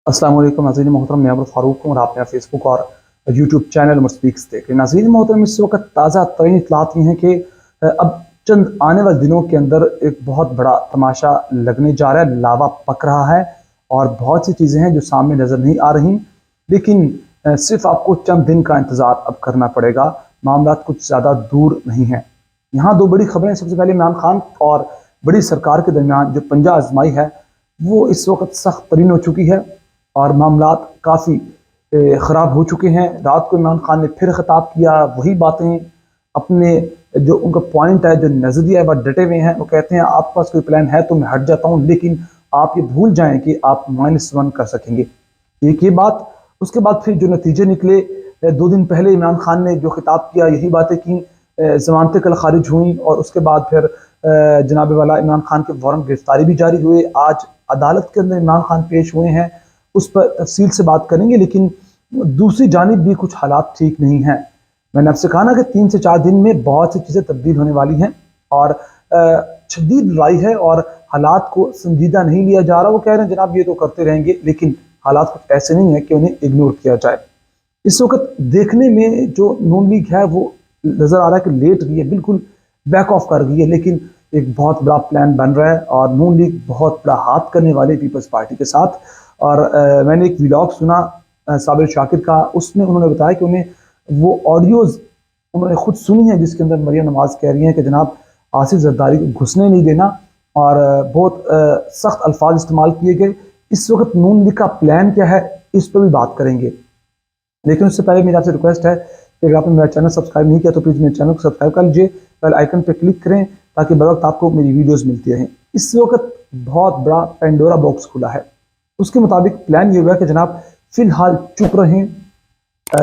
अस्सलाम वालेकुम नाज़रीन मोहतरम, मैं अब्दुल फारूक हूँ और आप मेरा फेसबुक और यूट्यूब चैनल उमर स्पीक्स देख रहे हैं। नाज़रीन मोहतरम, इस वक्त ताज़ा तरीन इत्तलात ये हैं कि अब चंद आने वाले दिनों के अंदर एक बहुत बड़ा तमाशा लगने जा रहा है। लावा पक रहा है और बहुत सी चीज़ें हैं जो सामने नज़र नहीं आ रही, लेकिन सिर्फ आपको चंद दिन का इंतज़ार अब करना पड़ेगा। मामला कुछ ज़्यादा दूर नहीं है। यहाँ दो बड़ी खबरें। सबसे पहले इमरान खान और बड़ी सरकार के दरमियान जो पंजा आजमाई है वो इस वक्त सख्त तरीन हो चुकी है और मामलात काफ़ी ख़राब हो चुके हैं। रात को इमरान खान ने फिर ख़िताब किया, वही बातें अपने जो उनका पॉइंट है, जो नज़रिया है, वह डटे हुए हैं। वो कहते हैं आपके पास कोई प्लान है तो मैं हट जाता हूँ, लेकिन आप ये भूल जाएं कि आप -1 कर सकेंगे। एक ये बात। उसके बाद फिर जो नतीजे निकले, 2 दिन पहले इमरान खान ने जो खिताब किया यही बातें की, ज़मानतें कल खारिज हुई और उसके बाद फिर जनाब वाला इमरान खान के वारंट गिरफ्तारी भी जारी हुए। आज अदालत के अंदर इमरान खान पेश हुए हैं, उस पर तफसील से बात करेंगे। लेकिन दूसरी जानिब भी कुछ हालात ठीक नहीं हैं। मैंने आपसे कहा ना कि 3 से 4 दिन में बहुत सी चीज़ें तब्दील होने वाली हैं और शदीद लड़ाई है और हालात को संजीदा नहीं लिया जा रहा। वो कह रहे हैं जनाब ये तो करते रहेंगे, लेकिन हालात कुछ ऐसे नहीं है कि उन्हें इग्नोर किया जाए। इस वक्त देखने में जो नून लीग है वो नज़र आ रहा है कि लेट गई है, बिल्कुल बैक ऑफ कर गई है, लेकिन एक बहुत बड़ा प्लान बन रहा है और नून लीग बहुत बड़ा हाथ करने वाले पीपल्स पार्टी के साथ। और मैंने एक व्लॉग सुना साबिर शाकिर का, उसमें उन्होंने बताया कि उन्हें वो ऑडियोज़ उन्होंने खुद सुनी है जिसके अंदर मरियम नवाज़ कह रही हैं कि जनाब आसिफ जरदारी को घुसने नहीं देना और बहुत सख्त अल्फाज इस्तेमाल किए गए। इस वक्त नून लीग का प्लान क्या है, इस पर भी बात करेंगे। लेकिन उससे पहले मेरी आपसे रिक्वेस्ट है कि अगर आपने मेरा चैनल सब्सक्राइब नहीं किया तो प्लीज़ मेरे चैनल को सब्सक्राइब कर लीजिए, बेल आइकन पर क्लिक करें ताकि बर वक्त आपको मेरी वीडियोज़ मिलती रहें। इस वक्त बहुत बड़ा पेंडोरा बॉक्स खुला है। उसके मुताबिक प्लान ये हुआ कि जनाब फिलहाल चुप रहें।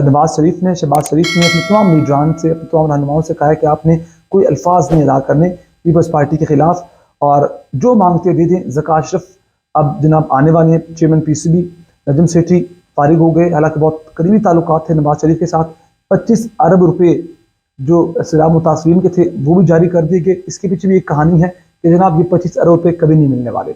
नवाज शरीफ ने, शहबाज शरीफ ने अपने तमाम लीडरान से, अपने तमाम रहनुमाओं से कहा है कि आपने कोई अल्फाज नहीं अदा करने पीपल्स पार्टी के खिलाफ और जो मांगते दे दें। ज़का अशरफ अब जनाब आने वाले हैं, चेयरमैन PCB नजम सेठी फारिग हो गए, हालांकि बहुत करीबी ताल्लुकात थे नवाज शरीफ के साथ। 25 अरब रुपये जो सैलाब मुतासरीन के थे वो भी जारी कर दिए गए। इसके पीछे भी एक कहानी है कि जनाब ये 25 अरब रुपये कभी नहीं मिलने वाले।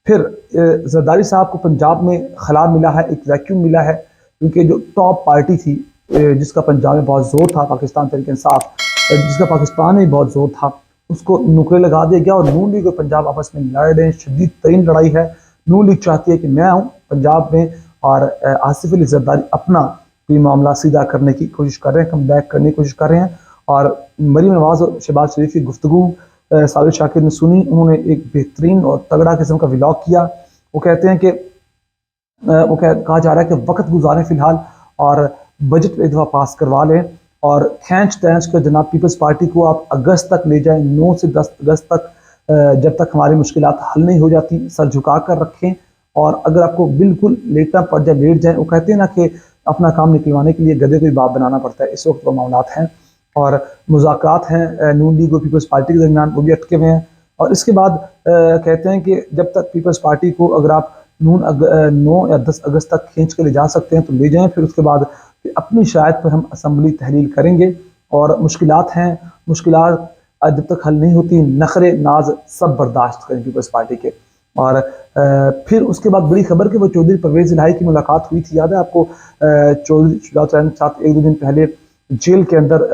फिर जरदारी साहब को पंजाब में खला मिला है, एक वैक्यूम मिला है, क्योंकि जो टॉप पार्टी थी जिसका पंजाब में बहुत जोर था, पाकिस्तान तहरीक इंसाफ, जिसका पाकिस्तान में बहुत जोर था, उसको नुकरे लगा दिया गया और नून लीग और पंजाब आपस में लड़ रहे हैं। शदीद तरीन लड़ाई है। नून लीग चाहती है कि मैं आऊँ पंजाब में और आसिफ अली जरदारी अपना ये मामला सीधा करने की कोशिश कर रहे हैं, कम बैक करने की कोशिश कर रहे हैं। और मरीम नवाज और शहबाज शरीफ की गुफ्तगू साबिर शाकिर ने सुनी। उन्होंने एक बेहतरीन और तगड़ा किस्म का व्लॉग किया। वो कहते हैं कि कहा जा रहा है कि वक्त गुजारें फिलहाल और बजट एक दफ़ा पास करवा लें और खींच तैंच कर जनाब पीपल्स पार्टी को आप अगस्त तक ले जाएं, 9 से 10 अगस्त तक, जब तक हमारी मुश्किलात हल नहीं हो जाती सर झुका कर रखें। और अगर आपको बिल्कुल लेटना पड़ जाए लेट जाए। वो कहते हैं ना कि अपना काम निकलवाने के लिए गधे को ही बाप बनाना पड़ता है। इस वक्त वो मामलात हैं और मुज़ाकरात हैं नून लीग और पीपल्स पार्टी के दरमियान, वो भी अटके हुए हैं। और इसके बाद कहते हैं कि जब तक पीपल्स पार्टी को अगर आप 9 या 10 अगस्त तक खींच के ले जा सकते हैं तो ले जाएं। फिर उसके बाद अपनी शराइत पर हम असम्बली तहलील करेंगे। और मुश्किलात हैं, मुश्किलात जब तक हल नहीं होती नखरे नाज सब बर्दाश्त करें पीपल्स पार्टी के। और फिर उसके बाद बड़ी खबर कि वो चौधरी परवेज़ इलाही की मुलाकात हुई थी, याद है आपको? चौधरी शुजात हुसैन के साथ 1-2 दिन पहले जेल के अंदर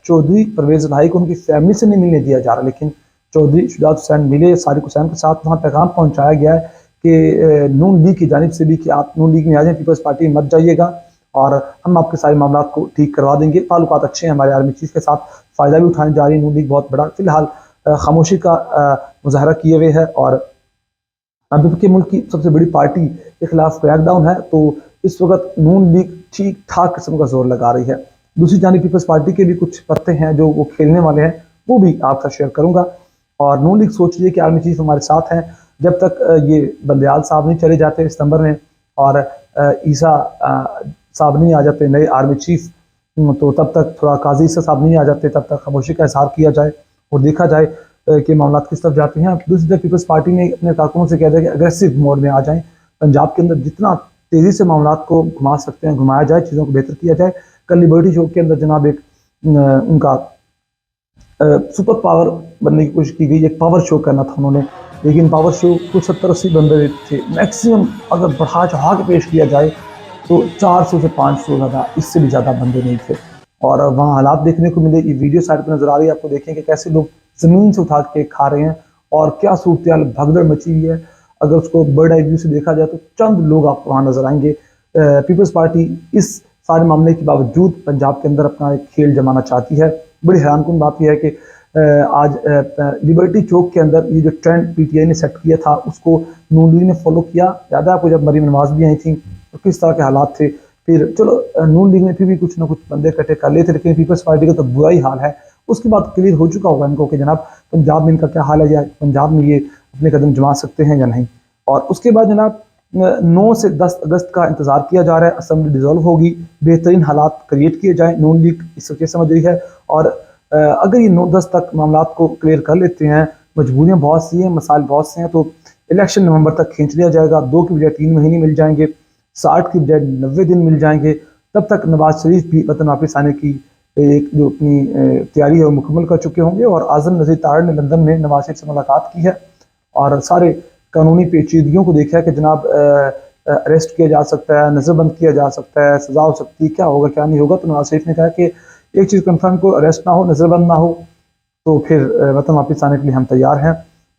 चौधरी परवेज़ इलाही को उनकी फैमिली से नहीं मिलने दिया जा रहा, लेकिन चौधरी शुजात हुसैन मिले, सारिक हुसैन के साथ। वहाँ पैगाम पहुँचाया गया है कि नून लीग की जानिब से भी कि आप नून लीग में आ जाएं, पीपल्स पार्टी में मत जाइएगा और हम आपके सारे मामला को ठीक करवा देंगे। ताल्लुकात अच्छे हैं हमारे आर्मी चीफ के साथ, फ़ायदा भी उठाने जा रही है नून लीग बहुत बड़ा। फिलहाल खामोशी का मुजाहरा किए हुए है और अभी के मुल्क की सबसे बड़ी पार्टी के खिलाफ क्रैकडाउन है, तो इस वक्त नून लीग ठीक ठाक किस्म का जोर लगा रही है। दूसरी जानिब पीपल्स पार्टी के भी कुछ पत्ते हैं जो वो खेलने वाले हैं, वो भी आपका शेयर करूंगा। और नून लीग सोच रही है कि आर्मी चीफ हमारे साथ हैं जब तक ये बंदयाल साहब नहीं चले जाते सितंबर में और ईसा साहब नहीं आ जाते नए आर्मी चीफ, तो तब तक थोड़ा काजी ईसा साहब नहीं आ जाते, तब तक खामोशी का इजहार किया जाए और देखा जाए कि मामला किस तरफ जाते हैं। दूसरी तरफ पीपल्स पार्टी ने अपने कारकुनों से कह दिया कि अग्रेसिव मोड में आ जाएं, पंजाब के अंदर जितना तेज़ी से मामला को घुमा सकते हैं घुमाया जाए, चीज़ों को बेहतर किया जाए। कल लिबर्टी शो के अंदर जनाब एक उनका सुपर पावर बनने की कोशिश की गई, एक पावर शो करना था उन्होंने, लेकिन पावर शो कुछ 70-80 बंदे थे मैक्सिमम। अगर बढ़ा चढ़ा के पेश किया जाए तो 400 से 500, ज़्यादा इससे भी ज़्यादा बंदे नहीं थे। और वहाँ हालात देखने को मिले। ये वीडियो साइड पर नजर आ रही है, आपको देखें कि कैसे लोग ज़मीन से उठा के खा रहे हैं और क्या सूरत भगदड़ मची हुई है। अगर उसको बर्ड आई व्यू से देखा जाए तो चंद लोग आपको वहाँ नजर आएंगे। पीपल्स पार्टी इस सारे मामले के बावजूद पंजाब के अंदर अपना एक खेल जमाना चाहती है। बड़ी हैरानकुन बात यह है कि आज लिबर्टी चौक के अंदर ये जो ट्रेंड पीटीआई ने सेट किया था उसको नून लीग ने फॉलो किया। याद है आपको जब मरीम नवाज भी आई थी तो किस तरह के हालात थे। फिर चलो नून लीग ने फिर भी कुछ ना कुछ बंदे इकट्ठे कर लिए थे, लेकिन पीपल्स पार्टी का तो बुरा ही हाल है। उसके बाद क्लियर हो चुका होगा इनको कि जनाब पंजाब में इनका क्या हाल है, या पंजाब में ये अपने कदम जमा सकते हैं या नहीं। और उसके बाद जनाब 9 से 10 अगस्त का इंतजार किया जा रहा है। असम्बली डिजोल्व होगी, बेहतरीन हालात क्रिएट किए जाए, नून लीग इस वजह समझ रही है। और अगर ये 9-10 तक मामला को क्लियर कर लेते हैं, मजबूरियाँ बहुत सी हैं, मसाइल बहुत से हैं, तो इलेक्शन नवंबर तक खींच लिया जाएगा। 2 की बजाय 3 महीने मिल जाएंगे, 60 की बजाय 90 दिन मिल जाएंगे। तब तक नवाज शरीफ भी वतन वापस आने की एक जो अपनी तैयारी है वो मुकम्मल कर चुके होंगे। और आज़म नज़ीर तारड़ ने लंदन में नवाज शरीफ से मुलाकात की है और सारे कानूनी पेचीदगियों को देखा है कि जनाब अरेस्ट किया जा सकता है, नज़रबंद किया जा सकता है, सजा हो सकती है, क्या होगा क्या नहीं होगा। तो नवाज शरीफ ने कहा कि एक चीज़ कन्फर्म को, अरेस्ट ना हो, नज़रबंद ना हो, तो फिर वतन वापस आने के लिए हम तैयार हैं।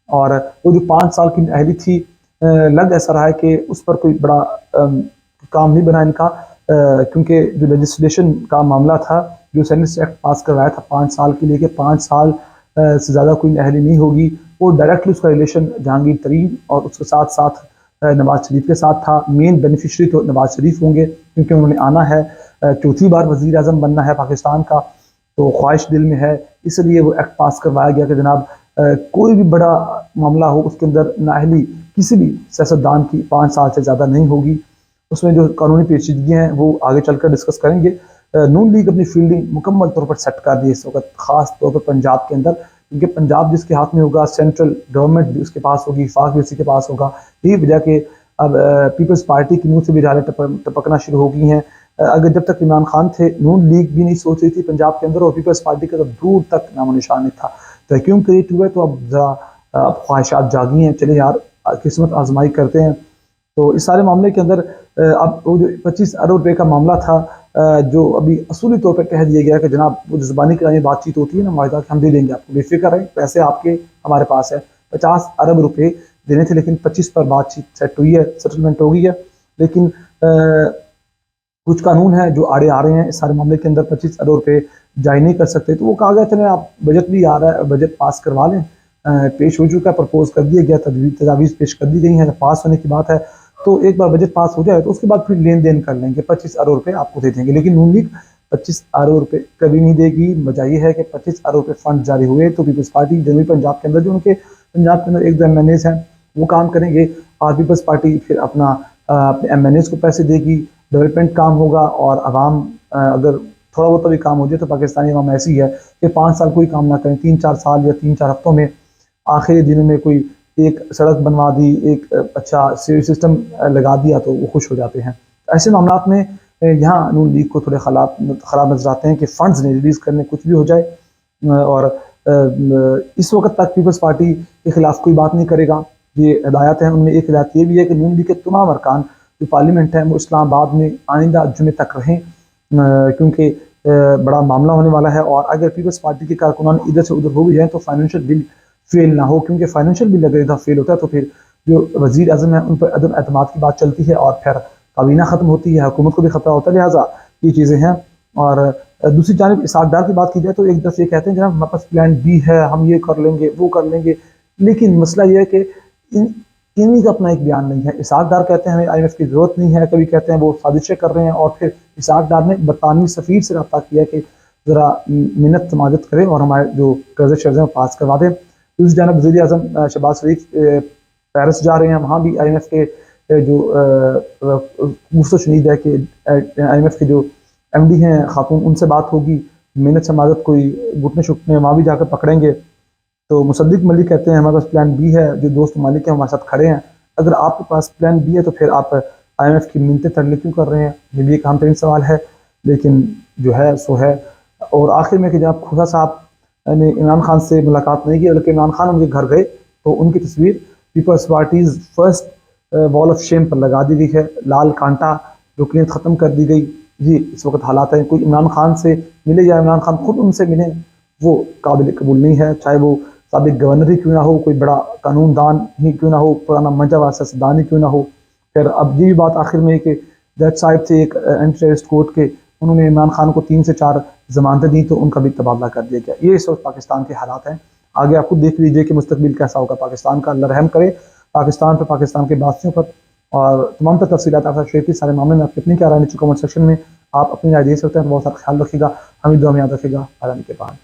और वो जो 5 साल की अहली थी, लग ऐसा रहा है कि उस पर कोई बड़ा काम नहीं बना इनका, क्योंकि जो लेजिस्लेशन का मामला था, जो सेनेट एक्ट पास करवाया था 5 साल के लिए कि 5 साल से ज़्यादा कोई अहली नहीं होगी, वो डायरेक्टली उसका रिलेशन जहांगीर तरीन और उसके साथ साथ नवाज शरीफ के साथ था। मेन बेनिफिशरी तो नवाज शरीफ होंगे क्योंकि उन्होंने आना है, चौथी बार वज़ीर आज़म बनना है पाकिस्तान का, तो ख्वाहिश दिल में है। इसलिए वो एक्ट पास करवाया गया कि जनाब कोई भी बड़ा मामला हो उसके अंदर नाअहली किसी भी सियासतदान की 5 साल से ज़्यादा नहीं होगी। उसमें जो कानूनी पेचीदगियाँ हैं वो आगे चलकर डिस्कस करेंगे। नून लीग अपनी फील्डिंग मुकम्मल तौर पर सेट कर दी है इस वक्त, ख़ास तौर पर पंजाब के अंदर, क्योंकि पंजाब जिसके हाथ में होगा, सेंट्रल गवर्नमेंट भी उसके पास होगी, वफाक भी उसी के पास होगा। यही वजह कि अब पीपल्स पार्टी की मुँह से भी रालें टपकना शुरू हो गई हैं। अगर जब तक इमरान खान थे, नून लीग भी नहीं सोच रही थी पंजाब के अंदर, और पीपल्स पार्टी का तो दूर तक नामो निशान नहीं था। वैक्यूम क्रिएट हुआ है, तो अब ज़रा अब ख्वाहिशात जागी हैं, चले यार किस्मत आजमाई करते हैं। तो इस सारे मामले के अंदर अब वो जो 25 अरब रुपए का मामला था, जो अभी असूली तौर पर कह दिया गया कि जनाब वो जो ज़बानी करानी बातचीत होती है ना, वायदा कि हम दे देंगे आपको, बेफिक्र रहें, पैसे आपके हमारे पास है। 50 अरब रुपए देने थे, लेकिन 25 पर बातचीत सेट हुई है, सेटलमेंट हो गई है। लेकिन कुछ कानून हैं जो आड़े आ रहे हैं इस सारे मामले के अंदर, 25 अरब रुपए जारी नहीं कर सकते। तो वो कहा गया चले आप, बजट भी आ रहा है, बजट पास करवा लें, पेश हो चुका है, प्रपोज कर दिया गया, तजावीज़ पेश कर दी गई हैं, पास होने की बात है। तो एक बार बजट पास हो जाए तो उसके बाद फिर लेन देन कर लेंगे, 25 अरब रुपए आपको दे देंगे। लेकिन नून लीग 25 अरब रुपए कभी नहीं देगी। वजह यह है कि 25 अरब रुपए फंड जारी हुए तो पीपल्स पार्टी जनूबी पंजाब के अंदर, जो उनके पंजाब के अंदर 1-2 MNAs हैं, वो काम करेंगे, और पीपल्स पार्टी फिर अपना अपने MNAs को पैसे देगी, डेवलपमेंट काम होगा। और आवाम अगर थोड़ा बहुत भी काम हो जाए, तो पाकिस्तानी आवाम ऐसी है कि 5 साल कोई काम ना करें, 3-4 साल या 3-4 हफ्तों में आखिरी दिनों में कोई एक सड़क बनवा दी, एक अच्छा सीवेज सिस्टम लगा दिया, तो वो खुश हो जाते हैं। ऐसे मामला में यहाँ नून लीग को थोड़े ख़राब नजर आते हैं कि फ़ंड्स नहीं रिलीज़ करने, कुछ भी हो जाए। और इस वक्त तक पीपल्स पार्टी के खिलाफ कोई बात नहीं करेगा, ये हिदायत है। उनमें एक हिदायत ये भी है कि नून लीग के तमाम अरकान जो पार्लियामेंट है वो इस्लामाबाद में आइंदा जुमे तक रहें, क्योंकि बड़ा मामला होने वाला है। और अगर पीपल्स पार्टी के कारकुनान इधर से उधर हो भी जाए तो फाइनेंशियल बिल फेल ना हो, क्योंकि फाइनेंशियल बिल अगर इधर फेल होता है तो फिर जो वज़ीर आज़म है उन पर अदम एतमाद की बात चलती है, और फिर काबीना ख़त्म होती है, हुकूमत को भी खतरा होता है। लिहाजा ये चीज़ें हैं। और दूसरी जानिब इसहाक डार की बात की जाए तो एक तरफ ये कहते हैं जनाब हमारे पास प्लान बी है, हम ये कर लेंगे वो कर लेंगे, लेकिन मसला ये है कि इन्हीं का अपना एक बयान नहीं है। इसहाक डार कहते हैं हमें IMF की ज़रूरत नहीं है, कभी कहते हैं वो साजिशें कर रहे हैं, और फिर इसहाक डार ने बरतानवी सफ़ीर से रब्ता किया कि ज़रा मिन्नत समाजत करें और हमारे जो कर्ज़े शर्ज़े पास करवा दें। दूसरी जानब वज़ीर आज़म शहबाज शरीफ पेरिस जा रहे हैं, वहाँ भी IMF के जो मुफ्त शुनीद है कि IMF के जो MD हैं खातून, उनसे बात होगी, मिन्नत समाजत कोई घुटने शुटने वहाँ भी जाकर पकड़ेंगे। तो मुसद्दिक मलिक कहते हैं हमारे पास प्लान बी है, जो दोस्त मालिक हैं हमारे साथ खड़े हैं। अगर आपके पास प्लान बी है तो फिर आप IMF की मिन्नतें तरले क्यों कर रहे हैं? ये भी एक अहम तरीन सवाल है, लेकिन जो है सो है। और आखिर में कि जब खुदा साहब ने इमरान खान से मुलाकात नहीं की, बल्कि इमरान खान उनके घर गए तो उनकी तस्वीर people's parties first wall of shame पर लगा दी गई है। लाल कांटा रुकनीत ख़त्म कर दी गई। ये इस वक्त हालात हैं। कोई इमरान खान से मिले या इमरान खान खुद उनसे मिले, वो काबिल कबूल नहीं है। चाहे वो साबिक गवर्नर ही क्यों ना हो, कोई बड़ा कानून दान ही क्यों ना हो, पुराना मंजा व सियासतदान ही क्यों ना हो। फिर अब ये भी बात आखिर में कि जज साहब थे एक एंटी टेररिस्ट कोर्ट के, उन्होंने इमरान खान को 3 से 4 जमानतें दी, तो उनका भी तबादला कर दिया गया। ये इस वक्त पाकिस्तान के हालात हैं। आगे आप खुद देख लीजिए कि मुस्तकबिल कैसा होगा पाकिस्तान का। अल्लाह रहम करे पाकिस्तान पर, पाकिस्तान के बासियों पर। और तमाम तर तफसीलात आपके साथ शेयर की। सारे मामले में आप कितनी क्या राय नीचे कमेंट सेक्शन में आप अपनी राय दे सकते हैं। बहुत सारा ख्याल रखिएगा, हमें दुआ में याद रखिएगा। आराम के बाद।